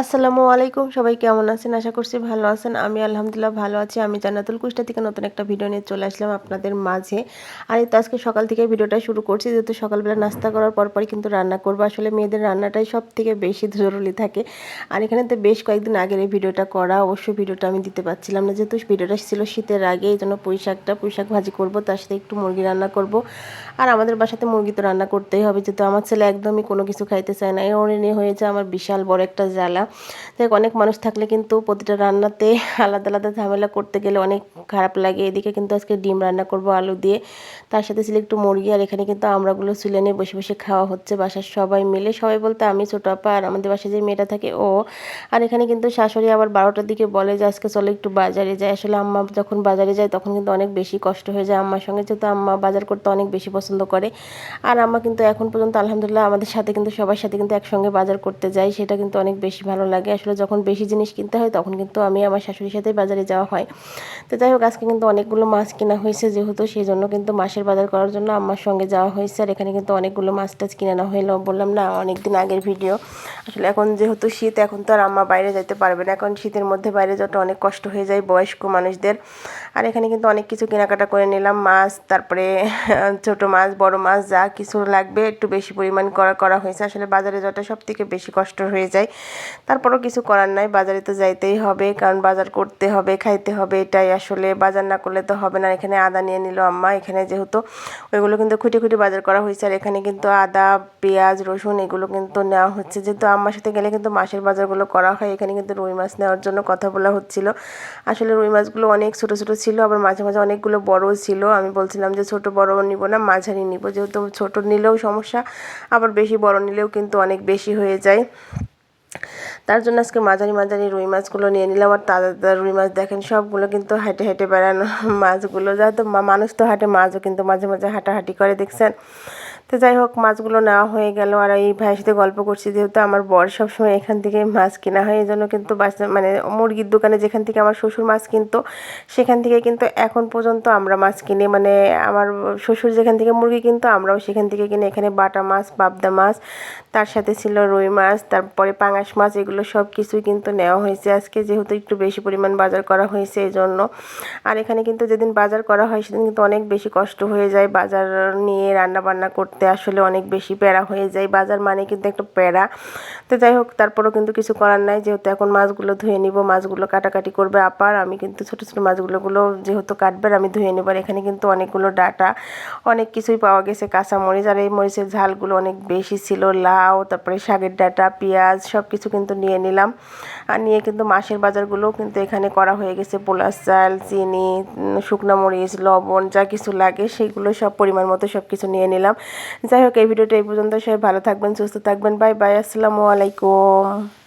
আসসালামু আলাইকুম, সবাই কেমন আছেন? আশা করছি ভালো আছেন। আমি আলহামদুলিল্লাহ ভালো আছি। আমি জান্নাতুল কুষ্টা থেকে নতুন একটা ভিডিও নিয়ে চলে আসলাম আপনাদের মাঝে। আর এই তো আজকে সকাল থেকে ভিডিওটা শুরু করছি, যেহেতু সকালবেলা নাস্তা করার পরপরই কিন্তু রান্না করব। আসলে মেয়েদের রান্নাটাই সবথেকে বেশি জরুরি থাকে। আর এখানে তো বেশ কয়েকদিন আগের এই ভিডিওটা করা, অবশ্যই ভিডিওটা আমি দিতে পারছিলাম না, যেহেতু ভিডিওটা ছিল শীতের আগে। এই জন্য পুঁই শাক ভাজি করব, তার সাথে একটু মুরগি রান্না করব। আর আমাদের বাসাতে মুরগি তো রান্না করতেই হবে, যেহেতু আমার ছেলে একদমই কোনো কিছু খাইতে চায় না। ওর নিয়ে হয়েছে আমার বিশাল বড় একটা জ্বালা। দেখ, অনেক মানুষ থাকলে কিন্তু প্রতিটা রান্নাতে আলাদা আলাদা ঝামেলা করতে গেলে অনেক খারাপ লাগে। এদিকে কিন্তু আজকে ডিম রান্না করব আলু দিয়ে, তার সাথে ছিল একটু মুরগি। আর এখানে কিন্তু আমরাগুলো চুলে নিয়ে বসে বসে খাওয়া হচ্ছে বাসার সবাই মিলে। সবাই বলতে আমি, ছোট আপা, আর আমাদের বাসায় যে মেয়েটা থাকে ও। আর এখানে কিন্তু শাশুড়ি আবার 12টার দিকে বলে যে আজকে চলো একটু বাজারে যাই। আসলে আম্মা যখন বাজারে যায় তখন কিন্তু অনেক বেশি কষ্ট হয়ে যায় আম্মার সঙ্গে, যেহেতু আম্মা বাজার করতে অনেক বেশি পছন্দ করে। আর আম্মা কিন্তু এখন পর্যন্ত আলহামদুলিল্লাহ আমাদের সাথে কিন্তু সবার সাথে কিন্তু একসঙ্গে বাজার করতে যাই, সেটা কিন্তু অনেক বেশি ভালো লাগে। আসলে যখন বেশি জিনিস কিনতে হয় তখন কিন্তু আমি আমার শাশুড়ির সাথেই বাজারে যাওয়া হয়। তো যাই হোক, আজকে কিন্তু অনেকগুলো মাছ কেনা হয়েছে, যেহেতু সেই জন্য কিন্তু মাছের বাজার করার জন্য আম্মার সঙ্গে যাওয়া হয়েছে। আর এখানে কিন্তু অনেকগুলো মাছ টাছ কিনে নেওয়া হলো, বললাম না অনেক দিন আগের ভিডিও। আসলে এখন যেহেতু শীত, এখন তো আর আম্মা বাইরে যেতে পারবে না। এখন শীতের মধ্যে বাইরে যাওয়াটা অনেক কষ্ট হয়ে যায় বয়স্ক মানুষদের। আর এখানে কিন্তু অনেক কিছু কেনাকাটা করে নিলাম, মাছ, তারপরে ছোট মাছ, বড় মাছ, যা কিছু লাগবে একটু বেশি পরিমাণ করা হয়েছে। আসলে বাজারে যাওয়াটা সব থেকে বেশি কষ্ট হয়ে যায়। তারপরও কিছু করার নাই, বাজারে তো যাইতেই হবে, কারণ বাজার করতে হবে, খাইতে হবে, এটাই আসলে। বাজার না করলে তো হবে না। এখানে আদা নিয়ে নিল আম্মা, এখানে যেহেতু ওইগুলো কিন্তু খুঁটি খুঁটি বাজার করা হয়েছে। আর এখানে কিন্তু আদা, পেঁয়াজ, রসুন এগুলো কিন্তু নেওয়া হচ্ছে, যেহেতু আম্মার সাথে গেলে কিন্তু মাছের বাজারগুলো করা হয়। এখানে কিন্তু রুই মাছ নেওয়ার জন্য কথা বলা হচ্ছিল। আসলে রুই মাছগুলো অনেক ছোট ছোট ছিল, আবার মাঝে মাঝে অনেকগুলো বড়ও ছিল। আমি বলছিলাম যে ছোট বড় নিব না, মাঝারি নিব, যেহেতু ছোট নিলেও সমস্যা, আবার বেশি বড় নিলেও কিন্তু অনেক বেশি হয়ে যায়। তার জন্য আজকে মাঝারি মাঝারি রুই মাছগুলো নিয়ে নিলাম। আর তাজা তাজা রুই মাছ দেখেন, সবগুলো কিন্তু হেঁটে হেঁটে বেড়ানো মাছগুলো। যেহেতু মানুষ তো হাঁটে, মাছও কিন্তু মাঝে মাঝে হাঁটাহাঁটি করে, দেখছেন। তো যাই হোক, মাছগুলো নেওয়া হয়ে গেল। আর এই ভাইয়ের সাথে গল্প করছি, যেহেতু আমার বর সবসময় এখান থেকে মাছ কেনা হয়, এই জন্য কিন্তু মানে মুরগির দোকানে যেখান থেকে আমার শ্বশুর মাছ কিনতো, সেখান থেকে কিন্তু এখন পর্যন্ত আমরা মাছ কিনি। মানে আমার শ্বশুর যেখান থেকে মুরগি কিনতো, আমরাও সেখান থেকে কিনি। এখানে বাটা মাছ, পাবদা মাছ, তার সাথে ছিল রুই মাছ, তারপরে পাঙাশ মাছ, এগুলো সব কিছুই কিন্তু নেওয়া হয়েছে আজকে, যেহেতু একটু বেশি পরিমাণ বাজার করা হয়েছে এই জন্য। আর এখানে কিন্তু যেদিন বাজার করা হয় সেদিন কিন্তু অনেক বেশি কষ্ট হয়ে যায় বাজার নিয়ে রান্না বান্না করতে। আসলে অনেক বেশি প্যারা হয়ে যায়, বাজার মানে কিন্তু একটা প্যারা। তো যাই হোক, তারপরেও কিন্তু কিছু করার নাই, যেহেতু এখন মাছগুলো ধুয়ে নিব, মাছগুলো কাটাকাটি করবে আপার। আমি কিন্তু ছোটো ছোটো মাছগুলো যেহেতু কাটবে, আমি ধুয়ে নেব। আর এখানে কিন্তু অনেকগুলো ডাটা, অনেক কিছুই পাওয়া গেছে, কাঁচা মরিচ। আর এই মরিচের ঝালগুলো অনেক বেশি ছিল, লাউ, তারপরে শাকের ডাটা, পেঁয়াজ, সব কিছু কিন্তু নিয়ে নিলাম। আর নিয়ে কিন্তু মাছের বাজারগুলোও কিন্তু এখানে করা হয়ে গেছে। পোলার চাল, চিনি, শুকনো মরিচ, লবণ, যা কিছু লাগে সেগুলো সব পরিমাণ মতো সব কিছু নিয়ে নিলাম। যাই হোক, এই ভিডিওটা এই পর্যন্ত। সবাই ভালো থাকবেন, সুস্থ থাকবেন। বাই বাই, আসসালামু আলাইকুম।